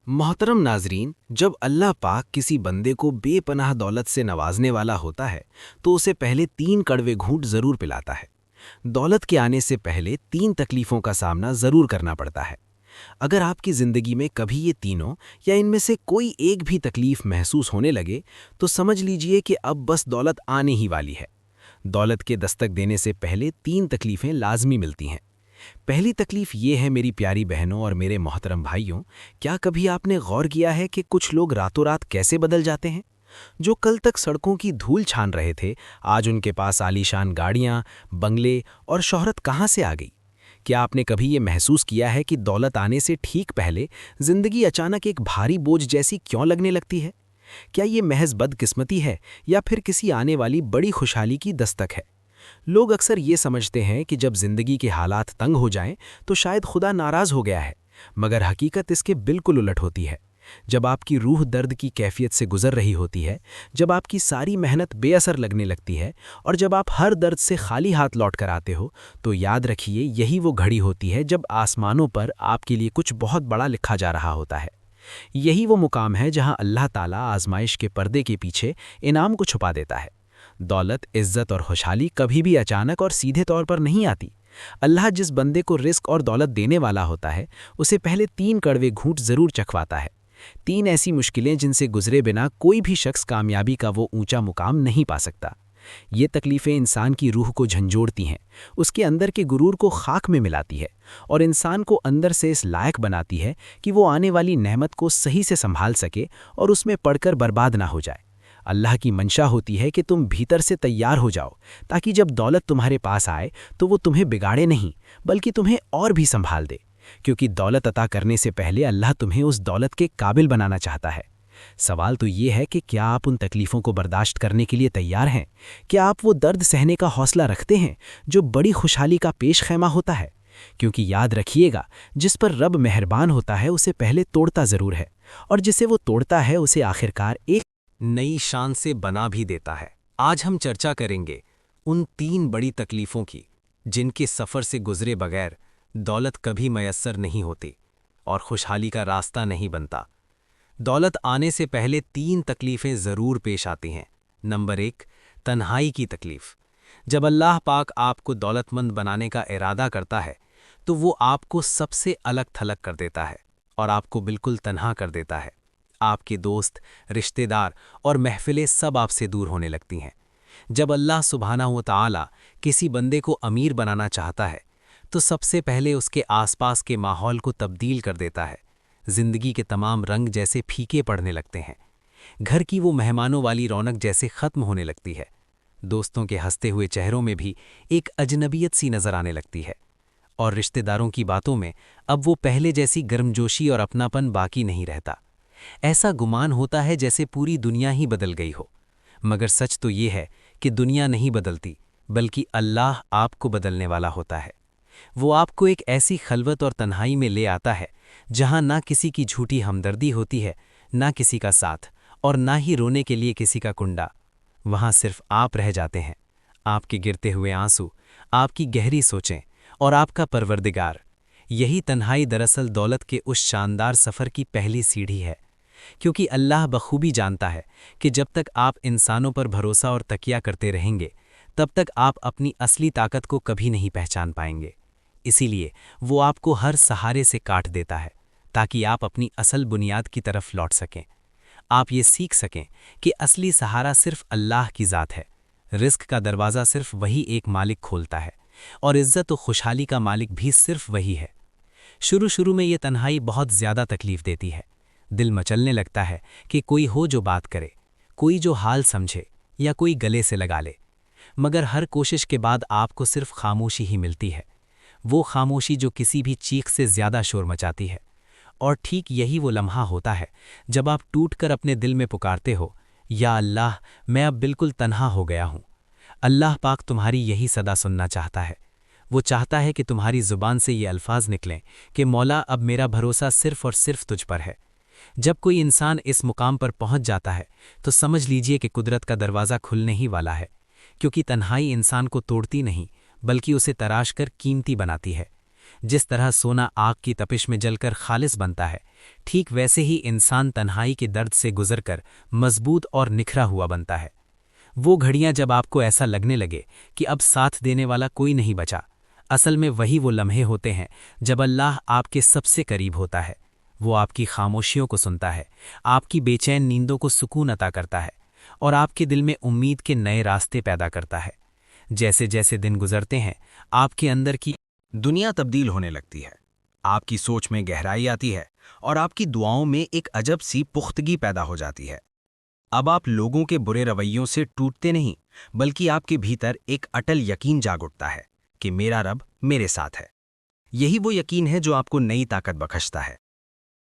محترم ناظرین، جب اللہ پاک کسی بندے کو بے پناہ دولت سے نوازنے والا ہوتا ہے تو اسے پہلے 3 کڑوے گھونٹ ضرور پلاتا ہے۔ دولت کے آنے سے پہلے 3 تکلیفوں کا سامنا ضرور کرنا پڑتا ہے۔ اگر آپ کی زندگی میں کبھی یہ تینوں یا ان میں سے کوئی ایک بھی تکلیف محسوس ہونے لگے تو سمجھ لیجئے کہ اب بس دولت آنے ہی والی ہے۔ دولت کے دستک دینے سے پہلے 3 تکلیفیں لازمی ملتی ہیں۔ پہلی تکلیف یہ ہے میری پیاری بہنوں اور میرے محترم بھائیوں، کیا کبھی آپ نے غور کیا ہے کہ کچھ لوگ راتوں رات کیسے بدل جاتے ہیں؟ جو کل تک سڑکوں کی دھول چھان رہے تھے، آج ان کے پاس عالیشان گاڑیاں، بنگلے اور شہرت کہاں سے آ گئی؟ کیا آپ نے کبھی یہ محسوس کیا ہے کہ دولت آنے سے ٹھیک پہلے زندگی اچانک ایک بھاری بوجھ جیسی کیوں لگنے لگتی ہے؟ کیا یہ محض بدقسمتی ہے یا پھر کسی آنے والی بڑی خوشحالی کی دستک ہے؟ لوگ اکثر یہ سمجھتے ہیں کہ جب زندگی کے حالات تنگ ہو جائیں تو شاید خدا ناراض ہو گیا ہے، مگر حقیقت اس کے بالکل الٹ ہوتی ہے۔ جب آپ کی روح درد کی کیفیت سے گزر رہی ہوتی ہے، جب آپ کی ساری محنت بے اثر لگنے لگتی ہے اور جب آپ ہر درد سے خالی ہاتھ لوٹ کر آتے ہو، تو یاد رکھیے یہی وہ گھڑی ہوتی ہے جب آسمانوں پر آپ کے لیے کچھ بہت بڑا لکھا جا رہا ہوتا ہے۔ یہی وہ مقام ہے جہاں اللہ تعالیٰ آزمائش کے پردے کے پیچھے انعام کو چھپا دیتا ہے۔ دولت، عزت اور خوشحالی کبھی بھی اچانک اور سیدھے طور پر نہیں آتی۔ اللہ جس بندے کو رزق اور دولت دینے والا ہوتا ہے، اسے پہلے 3 کڑوے گھونٹ ضرور چکھواتا ہے۔ 3 ایسی مشکلیں جن سے گزرے بنا کوئی بھی شخص کامیابی کا وہ اونچا مقام نہیں پا سکتا۔ یہ تکلیفیں انسان کی روح کو جھنجھوڑتی ہیں، اس کے اندر کے غرور کو خاک میں ملاتی ہے اور انسان کو اندر سے اس لائق بناتی ہے کہ وہ آنے والی نعمت کو صحیح سے سنبھال سکے اور اس میں پڑ کر برباد نہ ہو جائے۔ اللہ کی منشا ہوتی ہے کہ تم بھیتر سے تیار ہو جاؤ، تاکہ جب دولت تمہارے پاس آئے تو وہ تمہیں بگاڑے نہیں بلکہ تمہیں اور بھی سنبھال دے، کیونکہ دولت عطا کرنے سے پہلے اللہ تمہیں اس دولت کے قابل بنانا چاہتا ہے۔ سوال تو یہ ہے کہ کیا آپ ان تکلیفوں کو برداشت کرنے کے لیے تیار ہیں؟ کیا آپ وہ درد سہنے کا حوصلہ رکھتے ہیں جو بڑی خوشحالی کا پیش خیمہ ہوتا ہے؟ کیونکہ یاد رکھیے گا، جس پر رب مہربان ہوتا ہے اسے پہلے توڑتا ضرور ہے، اور جسے وہ توڑتا ہے اسے آخرکار ایک نئی شان سے بنا بھی دیتا ہے۔ آج ہم چرچا کریں گے ان 3 بڑی تکلیفوں کی جن کے سفر سے گزرے بغیر دولت کبھی میسر نہیں ہوتی اور خوشحالی کا راستہ نہیں بنتا۔ دولت آنے سے پہلے 3 تکلیفیں ضرور پیش آتی ہیں۔ نمبر 1، تنہائی کی تکلیف۔ جب اللہ پاک آپ کو دولت مند بنانے کا ارادہ کرتا ہے تو وہ آپ کو سب سے الگ تھلگ کر دیتا ہے اور آپ کو بالکل تنہا کر دیتا ہے۔ آپ کے دوست، رشتہ دار اور محفلیں سب آپ سے دور ہونے لگتی ہیں۔ جب اللہ سبحانہ و تعالی کسی بندے کو امیر بنانا چاہتا ہے تو سب سے پہلے اس کے آس پاس کے ماحول کو تبدیل کر دیتا ہے۔ زندگی کے تمام رنگ جیسے پھیکے پڑنے لگتے ہیں، گھر کی وہ مہمانوں والی رونق جیسے ختم ہونے لگتی ہے، دوستوں کے ہنستے ہوئے چہروں میں بھی ایک اجنبیت سی نظر آنے لگتی ہے، اور رشتہ داروں کی باتوں میں اب وہ پہلے جیسی گرمجوشی اور اپناپن باقی نہیں رہتا۔ ایسا گمان ہوتا ہے جیسے پوری دنیا ہی بدل گئی ہو، مگر سچ تو یہ ہے کہ دنیا نہیں بدلتی بلکہ اللہ آپ کو بدلنے والا ہوتا ہے۔ وہ آپ کو ایک ایسی خلوت اور تنہائی میں لے آتا ہے جہاں نہ کسی کی جھوٹی ہمدردی ہوتی ہے، نہ کسی کا ساتھ، اور نہ ہی رونے کے لیے کسی کا کنڈا۔ وہاں صرف آپ رہ جاتے ہیں، آپ کے گرتے ہوئے آنسو، آپ کی گہری سوچیں اور آپ کا پروردگار۔ یہی تنہائی دراصل دولت کے اس شاندار سفر کی پہلی سیڑھی ہے، کیونکہ اللہ بخوبی جانتا ہے کہ جب تک آپ انسانوں پر بھروسہ اور تکیہ کرتے رہیں گے تب تک آپ اپنی اصلی طاقت کو کبھی نہیں پہچان پائیں گے۔ اسی لیے وہ آپ کو ہر سہارے سے کاٹ دیتا ہے تاکہ آپ اپنی اصل بنیاد کی طرف لوٹ سکیں۔ آپ یہ سیکھ سکیں کہ اصلی سہارا صرف اللہ کی ذات ہے، رزق کا دروازہ صرف وہی ایک مالک کھولتا ہے، اور عزت و خوشحالی کا مالک بھی صرف وہی ہے۔ شروع میں یہ تنہائی بہت زیادہ تکلیف دیتی ہے۔ دل مچلنے لگتا ہے کہ کوئی ہو جو بات کرے، کوئی جو حال سمجھے یا کوئی گلے سے لگا لے، مگر ہر کوشش کے بعد آپ کو صرف خاموشی ہی ملتی ہے، وہ خاموشی جو کسی بھی چیخ سے زیادہ شور مچاتی ہے۔ اور ٹھیک یہی وہ لمحہ ہوتا ہے جب آپ ٹوٹ کر اپنے دل میں پکارتے ہو، یا اللہ، میں اب بالکل تنہا ہو گیا ہوں۔ اللہ پاک تمہاری یہی صدا سننا چاہتا ہے۔ وہ چاہتا ہے کہ تمہاری زبان سے یہ الفاظ نکلیں کہ مولا، اب میرا بھروسہ صرف اور صرف تجھ پر ہے۔ جب کوئی انسان اس مقام پر پہنچ جاتا ہے تو سمجھ لیجئے کہ قدرت کا دروازہ کھلنے ہی والا ہے، کیونکہ تنہائی انسان کو توڑتی نہیں بلکہ اسے تراش کر قیمتی بناتی ہے۔ جس طرح سونا آگ کی تپش میں جل کر خالص بنتا ہے، ٹھیک ویسے ہی انسان تنہائی کے درد سے گزر کر مضبوط اور نکھرا ہوا بنتا ہے۔ وہ گھڑیاں جب آپ کو ایسا لگنے لگے کہ اب ساتھ دینے والا کوئی نہیں بچا، اصل میں وہی وہ لمحے ہوتے ہیں جب اللہ آپ کے سب سے قریب ہوتا ہے۔ وہ آپ کی خاموشیوں کو سنتا ہے، آپ کی بے چین نیندوں کو سکون عطا کرتا ہے، اور آپ کے دل میں امید کے نئے راستے پیدا کرتا ہے۔ جیسے جیسے دن گزرتے ہیں، آپ کے اندر کی دنیا تبدیل ہونے لگتی ہے، آپ کی سوچ میں گہرائی آتی ہے اور آپ کی دعاؤں میں ایک عجب سی پختگی پیدا ہو جاتی ہے۔ اب آپ لوگوں کے برے رویوں سے ٹوٹتے نہیں، بلکہ آپ کے بھیتر ایک اٹل یقین جاگ اٹھتا ہے کہ میرا رب میرے ساتھ ہے۔ یہی وہ یقین ہے جو آپ کو نئی طاقت بخشتا ہے۔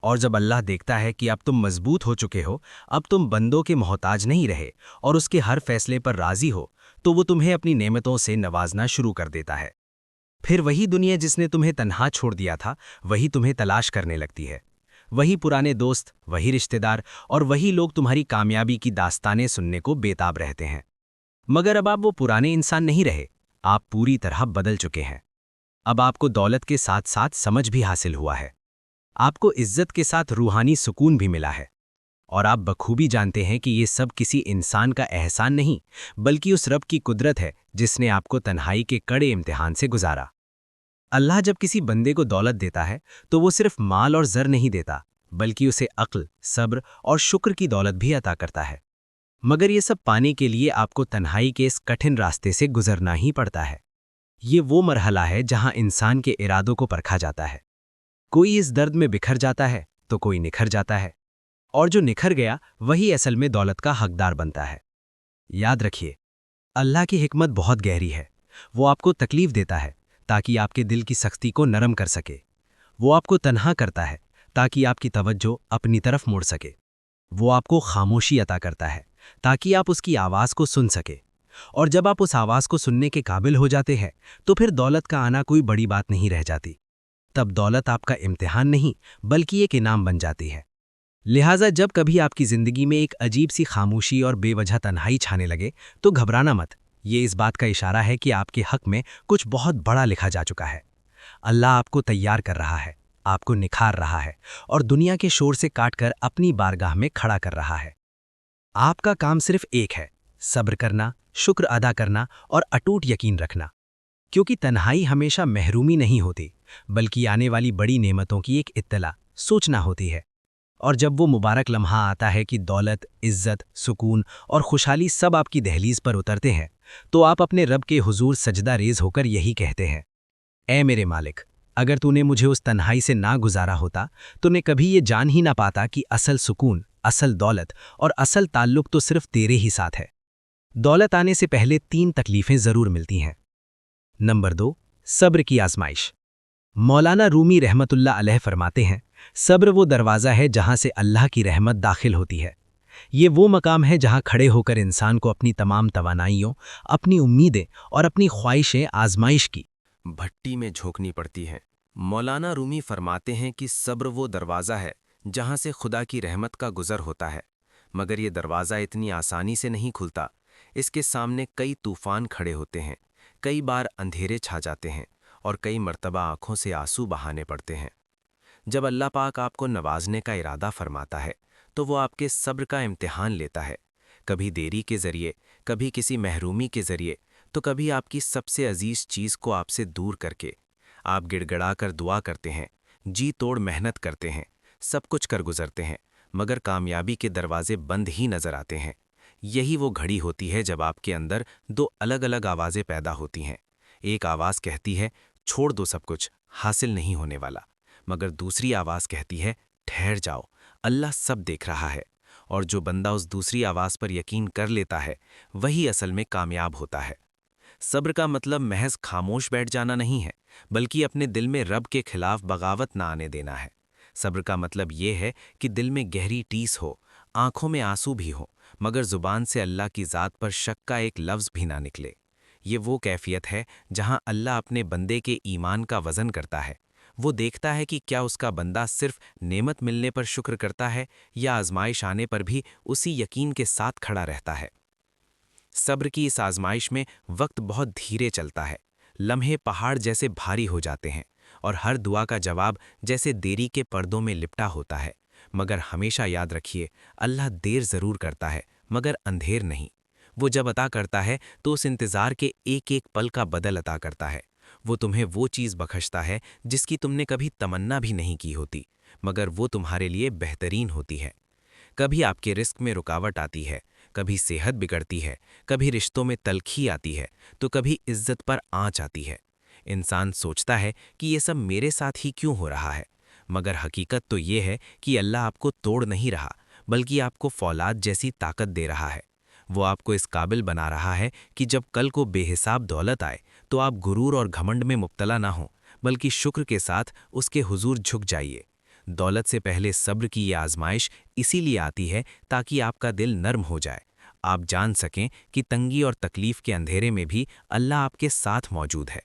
اور جب اللہ دیکھتا ہے کہ اب تم مضبوط ہو چکے ہو، اب تم بندوں کے محتاج نہیں رہے اور اس کے ہر فیصلے پر راضی ہو، تو وہ تمہیں اپنی نعمتوں سے نوازنا شروع کر دیتا ہے۔ پھر وہی دنیا جس نے تمہیں تنہا چھوڑ دیا تھا، وہی تمہیں تلاش کرنے لگتی ہے۔ وہی پرانے دوست، وہی رشتہ دار اور وہی لوگ تمہاری کامیابی کی داستانیں سننے کو بےتاب رہتے ہیں۔ مگر اب آپ وہ پرانے انسان نہیں رہے، آپ پوری طرح بدل چکے ہیں۔ اب آپ کو دولت کے ساتھ ساتھ سمجھ بھی حاصل ہوا ہے، آپ کو عزت کے ساتھ روحانی سکون بھی ملا ہے، اور آپ بخوبی جانتے ہیں کہ یہ سب کسی انسان کا احسان نہیں، بلکہ اس رب کی قدرت ہے جس نے آپ کو تنہائی کے کڑے امتحان سے گزارا۔ اللہ جب کسی بندے کو دولت دیتا ہے تو وہ صرف مال اور زر نہیں دیتا، بلکہ اسے عقل، صبر اور شکر کی دولت بھی عطا کرتا ہے۔ مگر یہ سب پانے کے لیے آپ کو تنہائی کے اس کٹھن راستے سے گزرنا ہی پڑتا ہے۔ یہ وہ مرحلہ ہے جہاں انسان کے ارادوں کو پرکھا جاتا ہے۔ کوئی اس درد میں بکھر جاتا ہے تو کوئی نکھر جاتا ہے، اور جو نکھر گیا وہی اصل میں دولت کا حقدار بنتا ہے۔ یاد رکھیے، اللہ کی حکمت بہت گہری ہے۔ وہ آپ کو تکلیف دیتا ہے تاکہ آپ کے دل کی سختی کو نرم کر سکے۔ وہ آپ کو تنہا کرتا ہے تاکہ آپ کی توجہ اپنی طرف موڑ سکے۔ وہ آپ کو خاموشی عطا کرتا ہے تاکہ آپ اس کی آواز کو سن سکے۔ اور جب آپ اس آواز کو سننے کے قابل ہو جاتے ہیں تو پھر دولت کا آنا کوئی بڑی بات نہیں رہ جاتی۔ تب دولت آپ کا امتحان نہیں بلکہ ایک انعام بن جاتی ہے۔ لہٰذا جب کبھی آپ کی زندگی میں ایک عجیب سی خاموشی اور بے وجہ تنہائی چھانے لگے تو گھبرانا مت، یہ اس بات کا اشارہ ہے کہ آپ کے حق میں کچھ بہت بڑا لکھا جا چکا ہے۔ اللہ آپ کو تیار کر رہا ہے، آپ کو نکھار رہا ہے، اور دنیا کے شور سے کاٹ کر اپنی بارگاہ میں کھڑا کر رہا ہے۔ آپ کا کام صرف ایک ہے، صبر کرنا، شکر ادا کرنا اور اٹوٹ یقین رکھنا، کیونکہ تنہائی ہمیشہ محرومی نہیں ہوتی، بلکہ آنے والی بڑی نعمتوں کی ایک اطلاع، سوچنا ہوتی ہے۔ اور جب وہ مبارک لمحہ آتا ہے کہ دولت، عزت، سکون اور خوشحالی سب آپ کی دہلیز پر اترتے ہیں، تو آپ اپنے رب کے حضور سجدہ ریز ہو کر یہی کہتے ہیں: اے میرے مالک، اگر تو نے مجھے اس تنہائی سے نہ گزارا ہوتا تو نے کبھی یہ جان ہی نہ پاتا کہ اصل سکون، اصل دولت اور اصل تعلق تو صرف تیرے ہی ساتھ ہے۔ دولت آنے سے پہلے 3 تکلیفیں ضرور ملتی ہیں۔ نمبر 2، صبر کی آزمائش۔ مولانا رومی رحمت اللہ علیہ فرماتے ہیں، صبر وہ دروازہ ہے جہاں سے اللہ کی رحمت داخل ہوتی ہے۔ یہ وہ مقام ہے جہاں کھڑے ہو کر انسان کو اپنی تمام توانائیوں، اپنی امیدیں اور اپنی خواہشیں آزمائش کی بھٹی میں جھونکنی پڑتی ہیں۔ مولانا رومی فرماتے ہیں کہ صبر وہ دروازہ ہے جہاں سے خدا کی رحمت کا گزر ہوتا ہے، مگر یہ دروازہ اتنی آسانی سے نہیں کھلتا۔ اس کے سامنے کئی طوفان کھڑے ہوتے ہیں، کئی بار اندھیرے چھا جاتے ہیں اور کئی مرتبہ آنکھوں سے آنسو بہانے پڑتے ہیں۔ جب اللہ پاک آپ کو نوازنے کا ارادہ فرماتا ہے تو وہ آپ کے صبر کا امتحان لیتا ہے، کبھی دیری کے ذریعے، کبھی کسی محرومی کے ذریعے، تو کبھی آپ کی سب سے عزیز چیز کو آپ سے دور کر کے۔ آپ گڑ گڑا کر دعا کرتے ہیں، جی توڑ محنت کرتے ہیں، سب کچھ کر گزرتے ہیں، مگر کامیابی کے دروازے بند ہی نظر آتے ہیں۔ یہی وہ گھڑی ہوتی ہے جب آپ کے اندر 2 الگ الگ آوازیں پیدا ہوتی ہیں۔ ایک آواز کہتی ہے چھوڑ دو سب کچھ، حاصل نہیں ہونے والا، مگر دوسری آواز کہتی ہے ٹھہر جاؤ، اللہ سب دیکھ رہا ہے۔ اور جو بندہ اس دوسری آواز پر یقین کر لیتا ہے وہی اصل میں کامیاب ہوتا ہے۔ صبر کا مطلب محض خاموش بیٹھ جانا نہیں ہے، بلکہ اپنے دل میں رب کے خلاف بغاوت نہ آنے دینا ہے۔ صبر کا مطلب یہ ہے کہ دل میں گہری ٹیس ہو، آنکھوں میں آنسو بھی ہو، مگر زبان سے اللہ کی ذات پر شک کا ایک لفظ بھی نہ نکلے۔ یہ وہ کیفیت ہے جہاں اللہ اپنے بندے کے ایمان کا وزن کرتا ہے۔ وہ دیکھتا ہے کہ کیا اس کا بندہ صرف نعمت ملنے پر شکر کرتا ہے یا آزمائش آنے پر بھی اسی یقین کے ساتھ کھڑا رہتا ہے۔ صبر کی اس آزمائش میں وقت بہت دھیرے چلتا ہے، لمحے پہاڑ جیسے بھاری ہو جاتے ہیں، اور ہر دعا کا جواب جیسے دیری کے پردوں میں لپٹا ہوتا ہے۔ مگر ہمیشہ یاد رکھیے، اللہ دیر ضرور کرتا ہے مگر اندھیر نہیں۔ وہ جب عطا کرتا ہے تو اس انتظار کے ایک ایک پل کا بدل عطا کرتا ہے۔ وہ تمہیں وہ چیز بخشتا ہے جس کی تم نے کبھی تمنا بھی نہیں کی ہوتی، مگر وہ تمہارے لیے بہترین ہوتی ہے۔ کبھی آپ کے رزق میں رکاوٹ آتی ہے، کبھی صحت بگڑتی ہے، کبھی رشتوں میں تلخی آتی ہے، تو کبھی عزت پر آنچ آتی ہے۔ انسان سوچتا ہے کہ یہ سب میرے ساتھ ہی کیوں ہو رہا ہے، مگر حقیقت تو یہ ہے کہ اللہ آپ کو توڑ نہیں رہا، بلکہ آپ کو فولاد جیسی طاقت دے رہا ہے۔ وہ آپ کو اس قابل بنا رہا ہے کہ جب کل کو بے حساب دولت آئے تو آپ غرور اور گھمنڈ میں مبتلا نہ ہوں، بلکہ شکر کے ساتھ اس کے حضور جھک جائیے۔ دولت سے پہلے صبر کی یہ آزمائش اسی لیے آتی ہے تاکہ آپ کا دل نرم ہو جائے، آپ جان سکیں کہ تنگی اور تکلیف کے اندھیرے میں بھی اللہ آپ کے ساتھ موجود ہے۔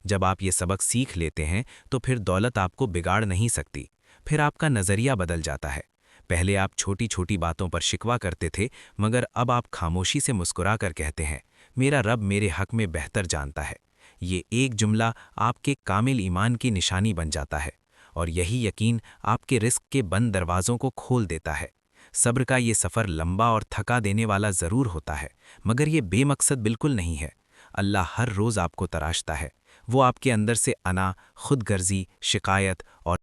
جب آپ یہ سبق سیکھ لیتے ہیں تو پھر دولت آپ کو بگاڑ نہیں سکتی، پھر آپ کا نظریہ بدل جاتا ہے۔ پہلے آپ چھوٹی چھوٹی باتوں پر شکوہ کرتے تھے، مگر اب آپ خاموشی سے مسکرا کر کہتے ہیں، میرا رب میرے حق میں بہتر جانتا ہے۔ یہ ایک جملہ آپ کے کامل ایمان کی نشانی بن جاتا ہے، اور یہی یقین آپ کے رزق کے بند دروازوں کو کھول دیتا ہے۔ صبر کا یہ سفر لمبا اور تھکا دینے والا ضرور ہوتا ہے، مگر یہ بے مقصد بالکل نہیں ہے۔ اللہ ہر روز آپ کو تراشتا ہے، وہ آپ کے اندر سے انا، خود غرضی، شکایت اور